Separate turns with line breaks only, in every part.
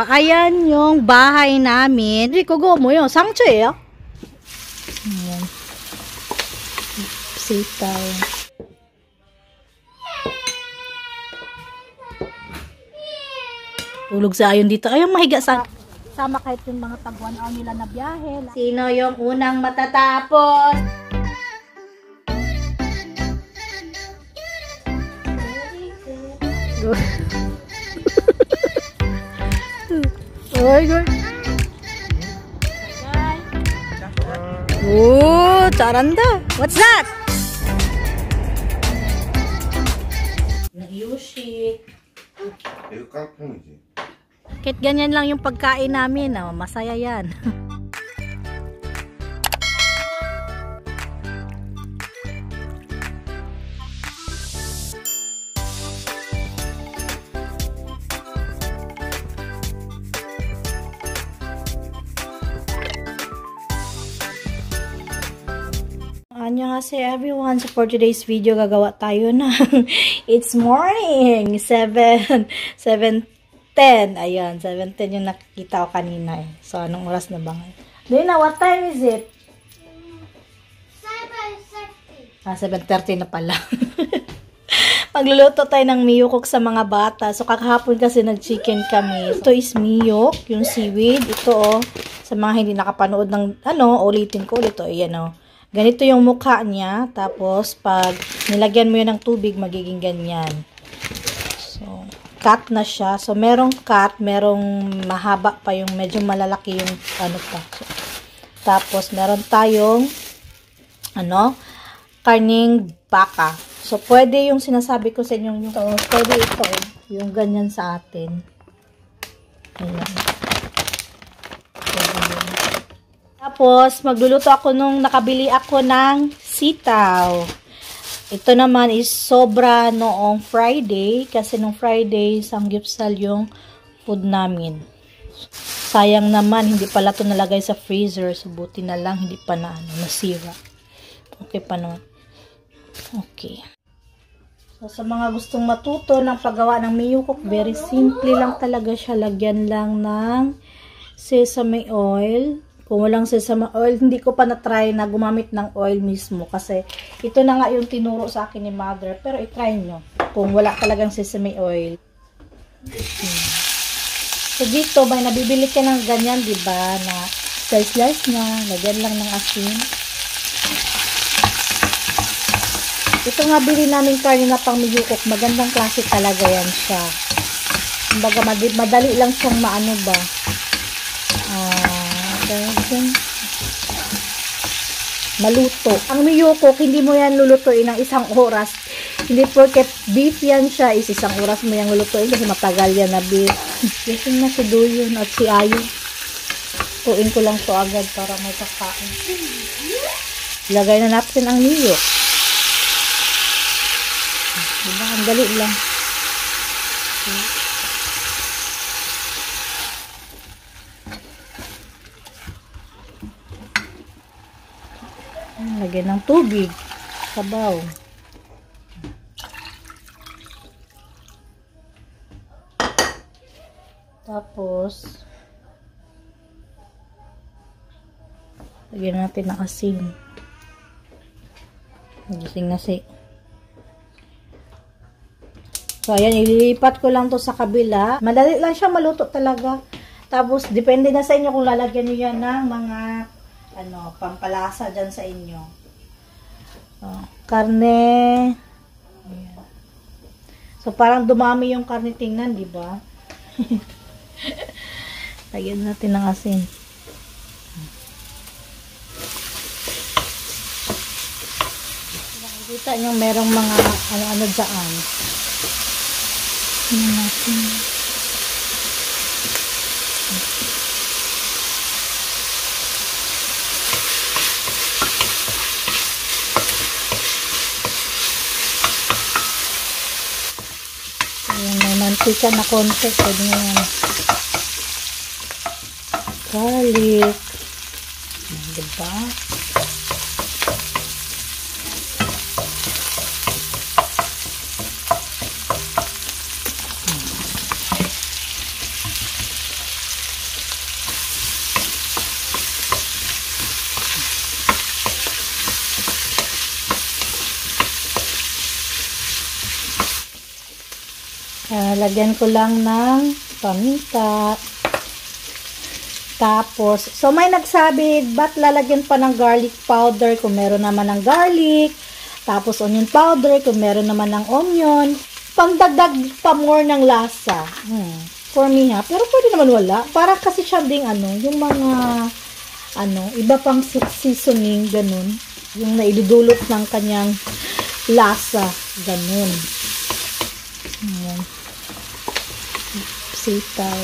Ayan yung bahay namin. Rikugo mo yun. Sangcho예요? Ayan. Sitaw. Tulog sa ayon dito. Ayun, mahiga sa... Sama kahit yung mga tagwan nila na biyahe. Sino yung unang matatapos? Oy, good. Oh, 잘한다. What's that? Yushi.
이거 깡통이지.
Kahit ganyan lang yung pagkain namin, oh, masaya yan. Annyeonghaseyo everyone. So for today's video, gagawa tayo ng it's morning. 7:10. Ayan, 7:10 yung nakikita ko kanina eh. So anong oras na ba ngayon? Dina, what time is it? 7:30. 7:30 na pala. Magluluto tayo ng miyukok sa mga bata. So kakahapon kasi nag-chicken kami. Ito is miyok, yung seaweed. Ito oh, sa mga hindi nakapanood ng ulitin ko ulit. Ayan oh. Ganito yung mukha niya. Tapos, pag nilagyan mo yun ng tubig, magiging ganyan. So, cut na siya. So, merong cut, merong mahaba pa yung medyo malalaki yung pa. So, tapos, meron tayong karning baka. So, pwede yung sinasabi ko sa inyo yung pwede ito, yung ganyan sa atin. Ayan. Tapos, magluluto ako nung nakabili ako ng sitaw. Ito naman is sobra noong Friday. Kasi nung Friday, samgyupsal yung food namin. Sayang naman, hindi pala ito nalagay sa freezer. So, buti na lang, hindi pa nasira. Okay pa naman. Okay. So, sa mga gustong matuto ng paggawa ng miyukok, very simple lang talaga siya. Lagyan lang ng sesame oil. Kung walang sesame oil, hindi ko pa na-try na gumamit ng oil mismo. Kasi ito na nga yung tinuro sa akin ni mother. Pero i-try nyo kung wala talagang sesame oil. So dito, may nabibili ka ng ganyan, diba? Na slice na. Lagyan lang ng asin. Ito nga bili namin karne na pang miyukok. Magandang klase talaga yan siya. Kumbaga, madali lang siyang maano ba. Maluto. Ang miyukok, hindi mo yan lulutuin ng isang oras. Hindi porket beef yan siya, is isang oras mo yan lulutuin kasi matagal yan na beef. Kasi na si Duyon at si Ayu. Tuin ko lang to agad para may kakain. Lagay na natin ang miyok. Diba? Ang dali lang. Lagyan ng tubig. Sabaw. Tapos, lagyan natin ng asin. Nagising-nasi. So, ayan, ililipat ko lang to sa kabila. Madali lang siya maluto talaga. Tapos, depende na sa inyo kung lalagyan nyo yan ng mga pampalasa dyan sa inyo. Karne. Ayan. So, parang dumami yung karne tingnan, di ba? Lagyan natin ng asin. Nakikita nyo merong mga ano-ano dyan. Tingnan natin. Ayan, may mantika na konti. Pwede nyo yan. Garlic. Diba? Lalagyan ko lang ng paminta. Tapos, so may nagsabi, ba't lalagyan pa ng garlic powder kung meron naman ng garlic? Tapos, onion powder kung meron naman ng onion. Pangdagdag pa more ng lasa. For me ha. Pero pwede naman wala. Para kasi siya ding yung mga, iba pang seasoning, ganun. Yung naidudulot ng kanyang lasa, ganun. Ayan. Sitaw.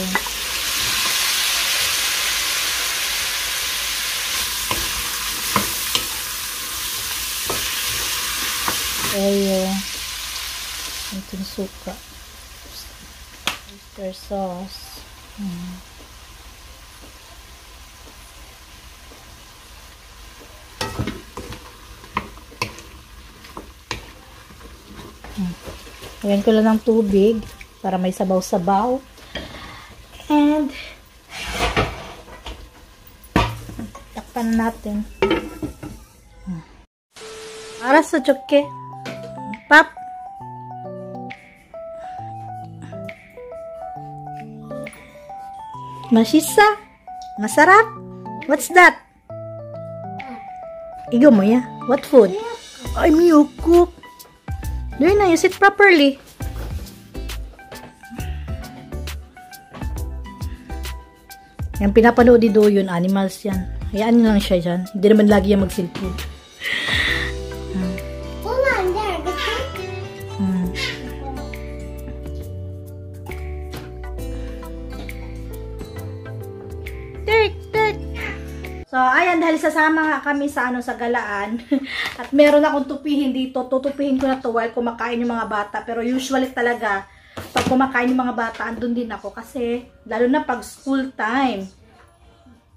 Ayo. Itong suka. Oyster sauce. Lagyan ko lang ng tubig para may sabaw-sabaw. And takpan natin. Para sa joke. Pap. Masisa. Masarap. What's that? Igo mo ya. What food? Ay, miyoko. Doon na, use it properly. Yung pinapanood ni Doyon, animals yan. Hayaan nyo lang siya dyan. Hindi naman lagi yan mag-cellphone. So, ayan, dahil sasama nga kami sa sa galaan, at meron akong tupihin dito, tutupihin ko na to while kumakain yung mga bata, pero usually talaga, pag kumakain yung mga bata, andun din ako, kasi, lalo na pag school time,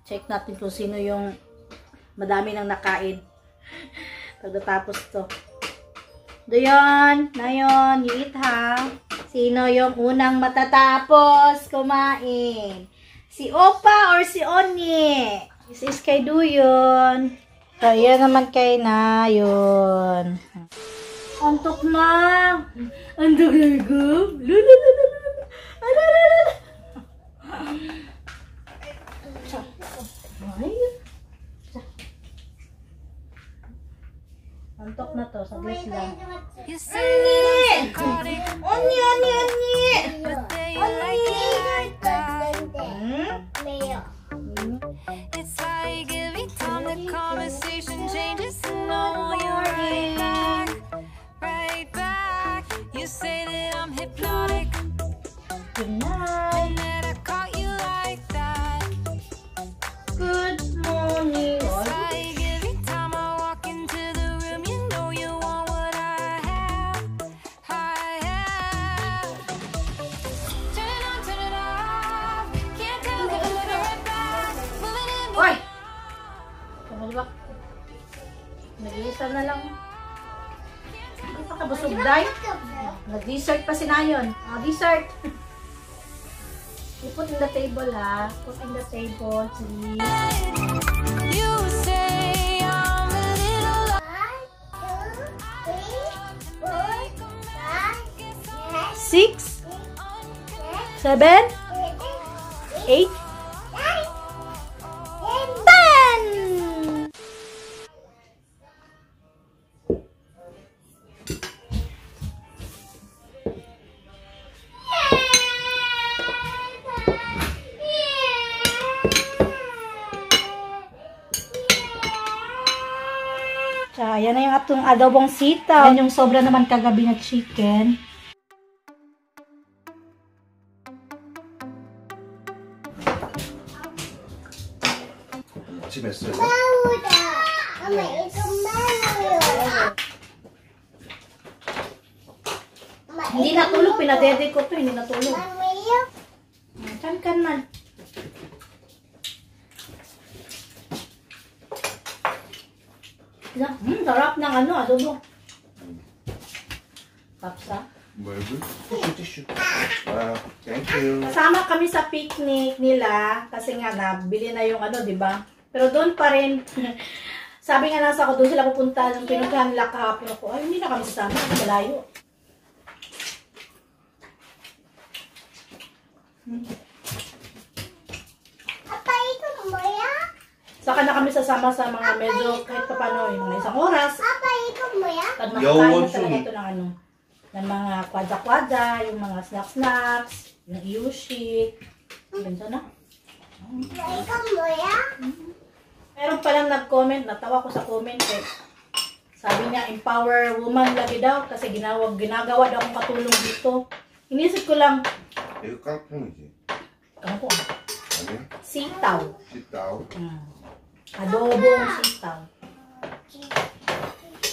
check natin kung sino yung madami nang nakain, pagdatapos to. Doon, nayon, you eat ha, sino yung unang matatapos kumain? Si Opa or si Oni? This is kay Doyon. So, yan naman kay Nayon. Antok na. Antok na ko. Antok na to. Saglit lang. Oni! Oni, Oni, Oni!
It's like every time the conversation changes, no, you're right back. You say that I'm hypnotic,
Good night.
and that I caught you like that.
Good morning.
It's like every time I walk into the room, you know you want what I have. Turn it on, turn it off. Can't tell if I'm right back. Moving in,
Hoy! Kumalbak. Nag-iisa na lang. Ano pa kabusog, Day? Nag-dessert pa si Nayon. Dessert. You put in the table, ha? Put in the table, please.
you say I'm a little
6, 7, 8, 10! So, ayan na yung atong adobong sitaw. Yan yung sobra naman kagabi na chicken.
아침 했어요?
엄마 이거 매워요. 엄마
Hindi natulog, pinadede ko to, hindi natulog.
매워요?
Kan man. Sarap ng adobo. Kapsa.
뭐야지? 티슈. 아, 땡큐.
Kasama kami sa picnic nila kasi nga nabili na yung di ba? Pero doon pa rin, sabi nga nasa ako, doon sila pupunta nung pinuntahan nila kahapon ako. Ay, hindi na kami sasama, malayo.
Apa itu Moya?
Saka na kami sasama sa mga medyo kahit pa paano, yung mga isang oras.
Apa itu Moya?
Pag makakain na talaga ito ng ano, ng mga kwadza-kwadza, yung mga snacks-snacks, yung iushi. Yun sana.
Apa itu Moya?
Meron palang nag-comment, natawa ko sa comment eh. Sabi niya, empower woman lagi daw kasi ginagawa daw akong katulong dito. Inisip ko lang,
이거 깡통이지.
kangko,
아니야?
sitaw.
씻다오.
Adobong sitaw.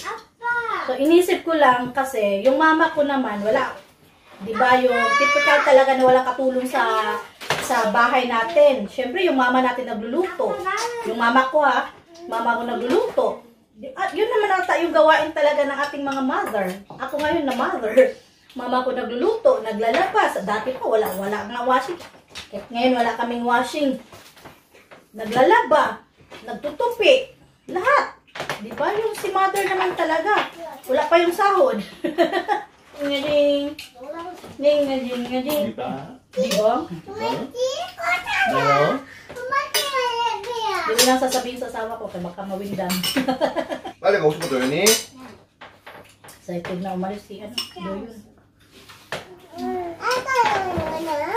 Apa?
So, inisip ko lang kasi yung mama ko naman, wala. Di ba yung typical talaga na walang katulong sa bahay natin. Siyempre, yung mama natin nagluluto. Yung mama ko mama ko nagluluto. At yun naman ata yung gawain talaga ng ating mga mother. Ako ngayon na mother. Mama ko nagluluto, naglalabas. Dati pa wala nga washing. Kahit ngayon wala kaming washing. Naglalaba, nagtutupi, lahat. Di ba yung si mother naman talaga? Wala pa yung sahod. Ngading. Ngading. Di ba?
뭐요?
Hindi lang sasabihin sa asawa ko, kaya baka mawindang.
빨리 가고 싶어 도현이?
Excited na umalis si Doyon.
Apa mana?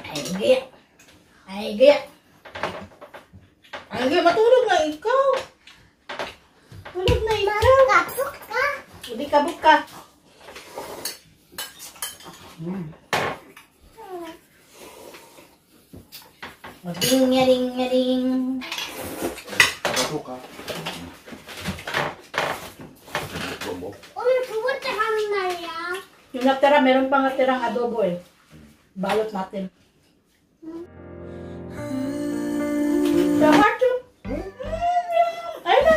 Ay, gaya. Ay, gaya. Ay, gaya, matulog na ikaw. Tulog na ikaw.
Kapuk ka?
Hindi ka buka. Ding-a-ding-a-ding.
가볼까? 뭐?
Oy, pupunta kami Maria.
Yung natira, meron pang natirang adobo eh. Balot natin. Sa Marcho. Ay na.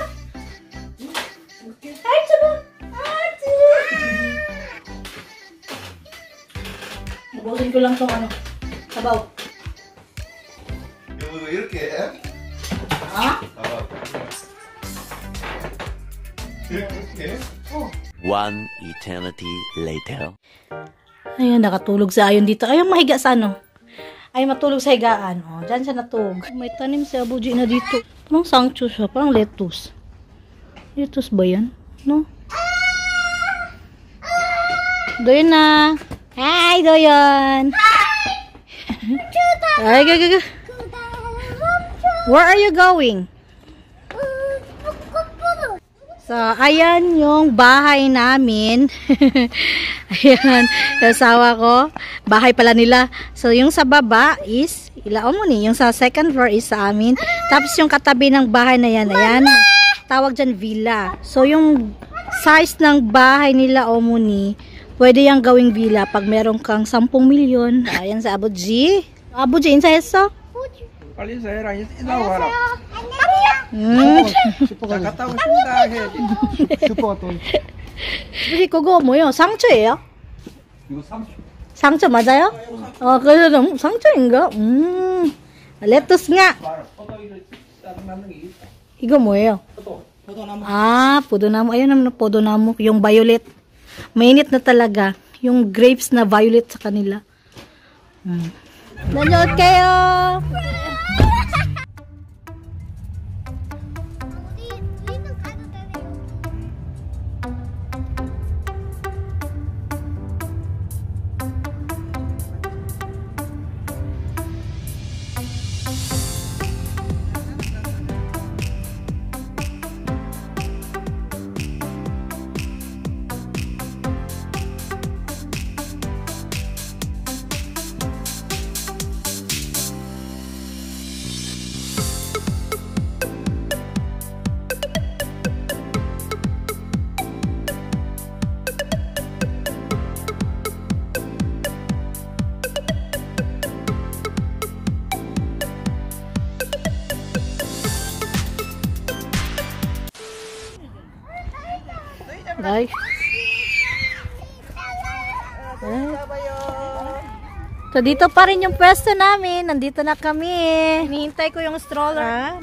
Ay, sabi. Marcho. Ubusin ko lang tong ano. Sabaw.
이거 이렇게 해?
Ha?
봐봐. 이렇게?
One eternity later.
Ayan, nakatulog sa ayon dito. Ayun, mahiga sa ano. Ay, matulog sa higaan. Oh, dyan siya natulog. May tanim si Abuji na dito. Parang sangcho siya. Parang lettuce. Lettuce ba yan? No? Doyon na. Hi, Doyon. Ay, gaga. Where are you going? So, ayan yung bahay namin. Ayan, yung asawa ko. Bahay pala nila. So, yung sa baba is, ilaw mo ni, yung sa second floor is sa amin. Tapos yung katabi ng bahay na yan, ayan, tawag dyan villa. So, yung size ng bahay nila, Omuni, pwede yung gawing villa pag meron kang 10 milyon. Ayan sa Abuji. Abuji, insay so?
빨리 해라. 나와라. 갔다 오신다 해. 슈퍼가 또.
Abuji, 그거 뭐예요? 상추예요?
이거 3초.
상추 맞아요? 그래서 상추인가? 레투스 nga. 이거 뭐예요? Ah, podonamu. Ayun naman, podonamu. Yung violet. Mainit na talaga. Yung grapes na violet sa kanila. Nanood kayo! Guys. So, dito pa rin yung pwesto namin. Nandito na kami. Hinihintay ko yung stroller.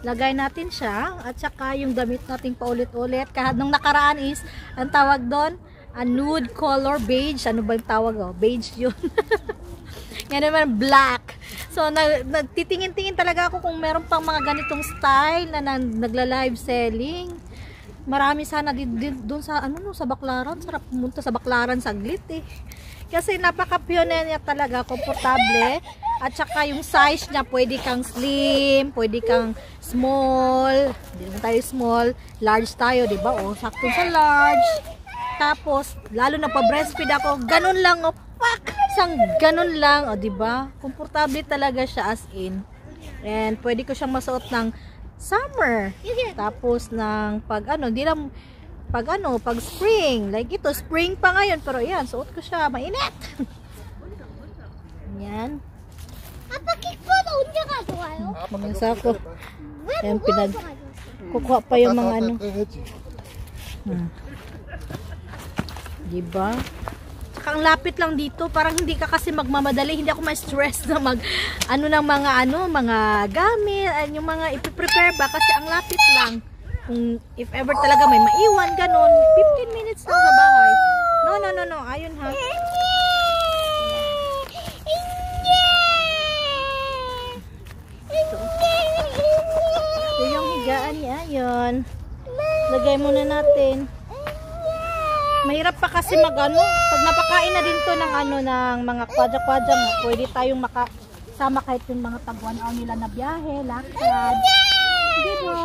Lagay natin siya. At saka yung damit natin paulit-ulit. Kahit nung nakaraan is, ang tawag doon, a nude color, beige. Ano ba yung tawag? Oh? Beige yun. Yan naman, black. So, nagtitingin-tingin talaga ako kung meron pang mga ganitong style na nagla-live selling. Marami sana doon sa, sa Baclaran. Sarap pumunta sa Baclaran saglit eh. Kasi napaka-pioneer niya talaga, komportable. At saka yung size niya, pwede kang slim, pwede kang small. Hindi naman tayo small. Large tayo, diba? O, sakto sa large. Tapos, lalo na pa-breastfeed ako, ganun lang, o, pak! Isang ganun lang, o, diba? Komportable talaga siya as in. And, pwede ko siyang masuot ng summer. Tapos, ng hindi lang, pag spring. Like ito, spring pa ngayon, pero yan, suot ko siya, mainit! Yan.
아빠 킥보드 언제 가져와요?
Mga sako. Ayan, kukuha pa yung mga Diba? Tsaka ang lapit lang dito, parang hindi ka kasi magmamadali, hindi ako ma-stress na ng mga gamit, yung mga ipiprepare ba, kasi ang lapit lang. Kung if ever talaga may maiwan, ganun, 15 minutes lang sa bahay. No, ayun ha. Ito yung higaan niya, ayun. Lagay muna natin. Mahirap pa kasi pag napakain na din to ng mga kwadya-kwadya mo, pwede tayong makasama kahit yung mga tag-1 hour nila na biyahe, lakad. Diba?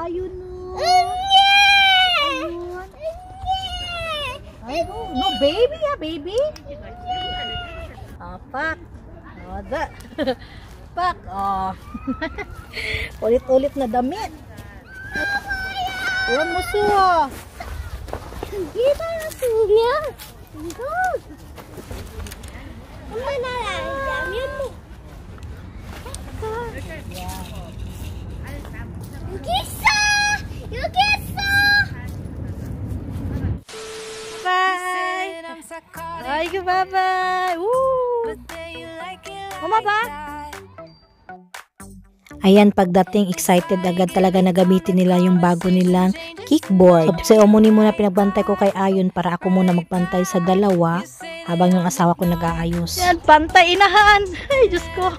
Ayun no. Ayun. No, baby ya, baby. Pak. Pak. Ulit-ulit na damit. Uwan mo suwa.
Kita na sunya. 엄마 나랑 라면 먹. 여기 있어. 여기 있어.
Bye. Ay, bye-bye. Woo. Mama ba? Ayan, pagdating excited agad talaga na gamitin nila yung bago nilang kickboard. So, muna pinagbantay ko kay Ayon para ako muna magbantay sa dalawa habang yung asawa ko nag-aayos. Yan, pantay inahan. Ay, Diyos ko.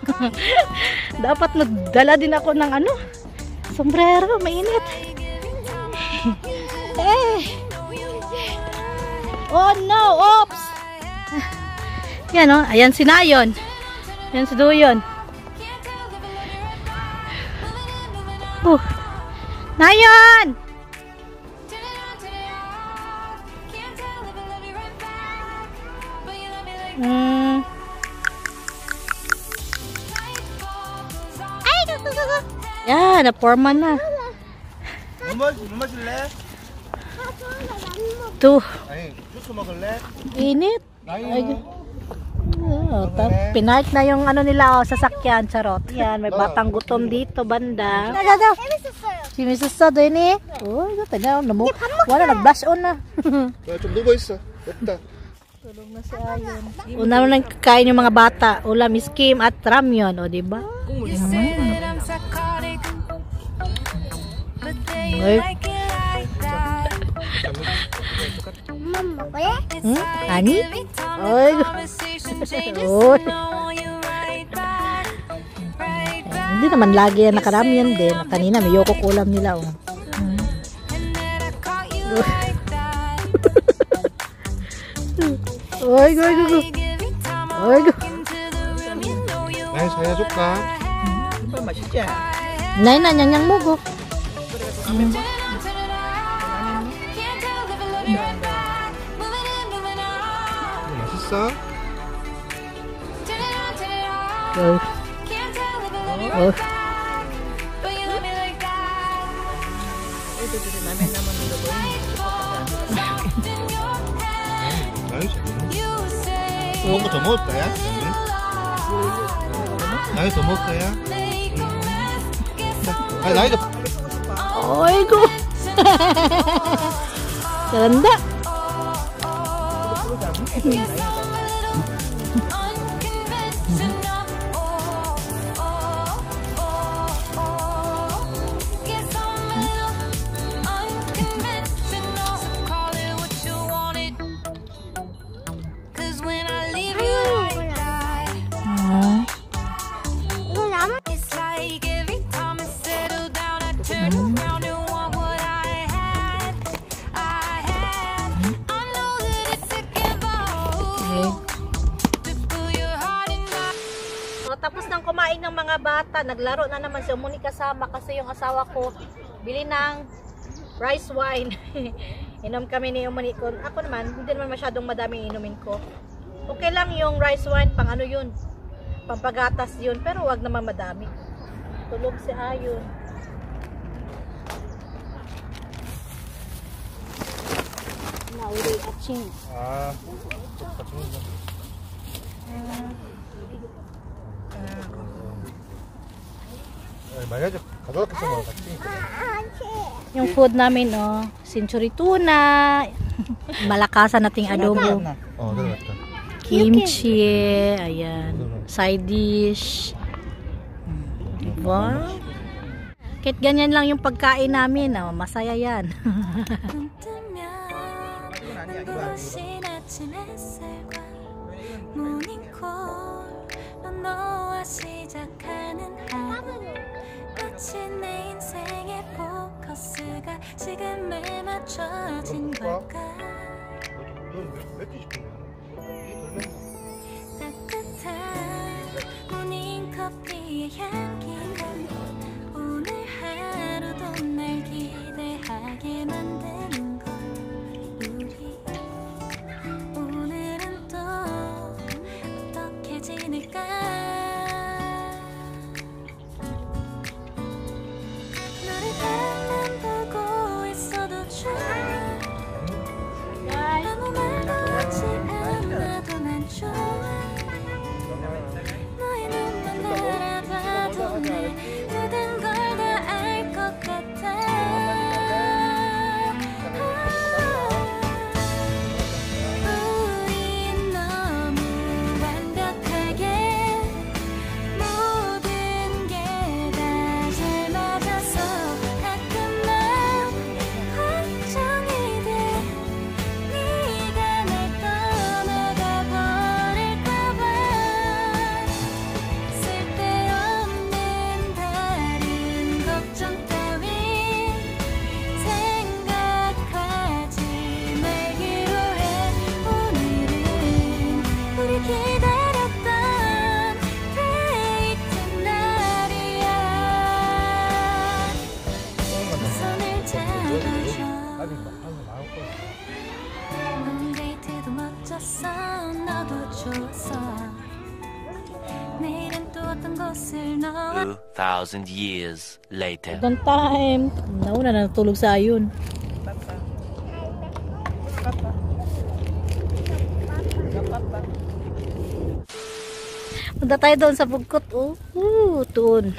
Dapat nagdala din ako ng sombrero, mainit. Oh no, oops. Yan ayan si Nayon. Yan si Duyon. Nayon! Yan, na-forma na.
뭐 마실래?
Ito.
아니, 주스 먹을래?
Init. Pinark na yung nila sasakyan, charot. Yan, may batang gutom dito, banda.
재밌었어요.
Simisasa doon eh. Oh, ito na, wala, nag-blush on na.
좀 누워있어. 덥다.
Tulog na si Ayon. Una nang kain yung mga bata. Ulam, skim at ramyon, o diba?
엄마 먹어요?
Ani? Oy. Oy. Hindi naman lagi yan nakaramyan din. Kanina may yoko ulam nila. Oy, go. Oy, go.
나이 사야줄까?
맛있지?
Nay na, nyang mugo.
맛있어?
Oy. Oy.
먹고 더 먹을 거야? 나이 더 먹을 거야? 아니 나이도
Oigo. Ganda. pagkain ng mga bata. Naglaro na naman si Umuni kasama kasi yung asawa ko bili ng rice wine. Inom kami ni Umuni. Ako naman, hindi naman masyadong madaming inumin ko. Okay lang yung rice wine, pang ano yun, pampagatas yun, pero wag naman madami. Tulog si Ayon. Nauri at ching.
아, 같이 먹자. 만약에 가져왔겠어 뭐 같이.
Yung food namin, oh, century tuna, malakasan nating adobo,
들어갔다.
kimchi, ayan, side dish. Diba? Kahit ganyan lang yung pagkain namin, oh, masaya yan.
뜨신 아침 햇살과 모닝콜로 너와 시작하는 하루 마치 내 인생의 포커스가 지금에 맞춰진 걸까 따뜻한 모닝커피의 향기가 오늘 하루도 날 기대하게 만드는 걸 오늘은 또 어떻게 지낼까 너를 바라만 보고 있어도 좋아 아무 말도 하지 않아도 난 좋아 너의 눈만 바라봐도 내 모든 걸 다 알 것 같아 우린 너무 완벽하게 모든 게 다 잘 맞아서 가끔 난 걱정이 돼 네가 날 떠나가 버릴까봐 쓸데없는 다른 걱정 따윈 생각하지 말기로 해 오늘은 우리 기다렸던 데이트 날이야 손을 잡아줘 넌 데이트도 멋졌어 너도 좋았어 내일은 또 어떤 곳을 너와
2,000 years later.
Don't time. Nauna na natulog sa Ayon. Punta tayo doon sa bugkot. Doon.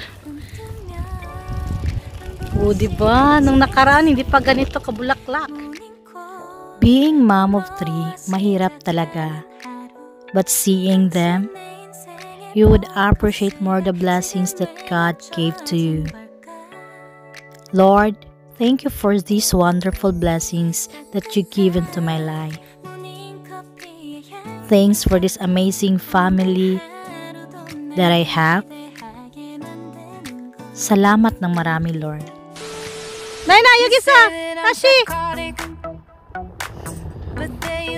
Diba? Nung nakaraan, hindi pa ganito kabulaklak. Being mom of 3, mahirap talaga. But seeing them, you would appreciate more the blessings that God gave to you. Lord, thank you for these wonderful blessings that you give into my life. Thanks for this amazing family that I have. Salamat ng marami, Lord. Nay, yung isa! Tashi!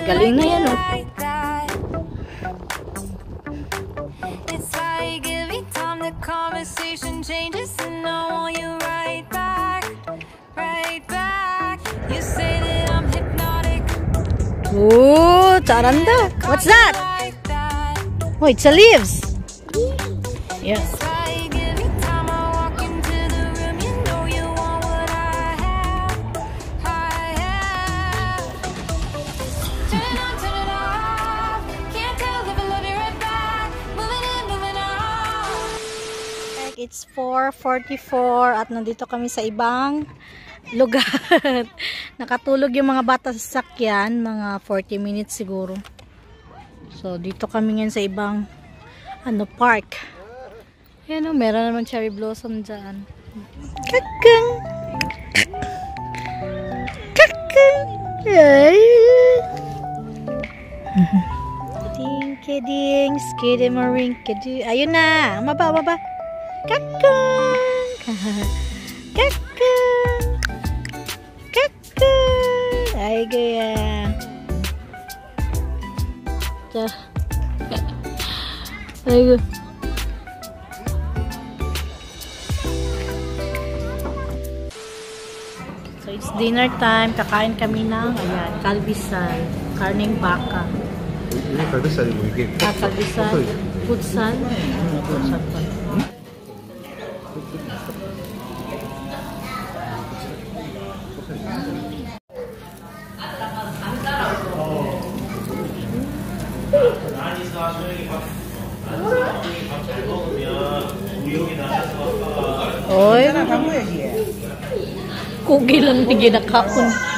Galing na yan, oh.
It's like every time the conversation changes and I want you right back, right back. You say that I'm hypnotic.
Oh, 잘한다. What's that?
Like that.
Oh, it's a leaves. Yes.
It's like every time I walk into the room, you know you want what I have. Turn it on, turn it off. Can't tell if I love you right back. Moving in, moving on.
Like it's 4:44 at nandito kami sa ibang lugar. Nakatulog yung mga bata sa sakyan, mga 40 minutes siguro. So dito kami ngayon sa ibang park. Yan o, meron naman cherry blossom dyan. Kakang! Kakang! Ay! Kidding, kidding, skidamaring, kidding. Ayun na! Maba. Kakang! Kakang! Kakang! Ay, gaya. Ay, gaya. It's dinner time. Kakain kami ng, ayan, kalbisan. Karning baka.
이게 갈비살이고 이게
Kalbisan. Putsal. Putsal pa. Oy,
하나 담아야지.
kugi lang ni ginakaon.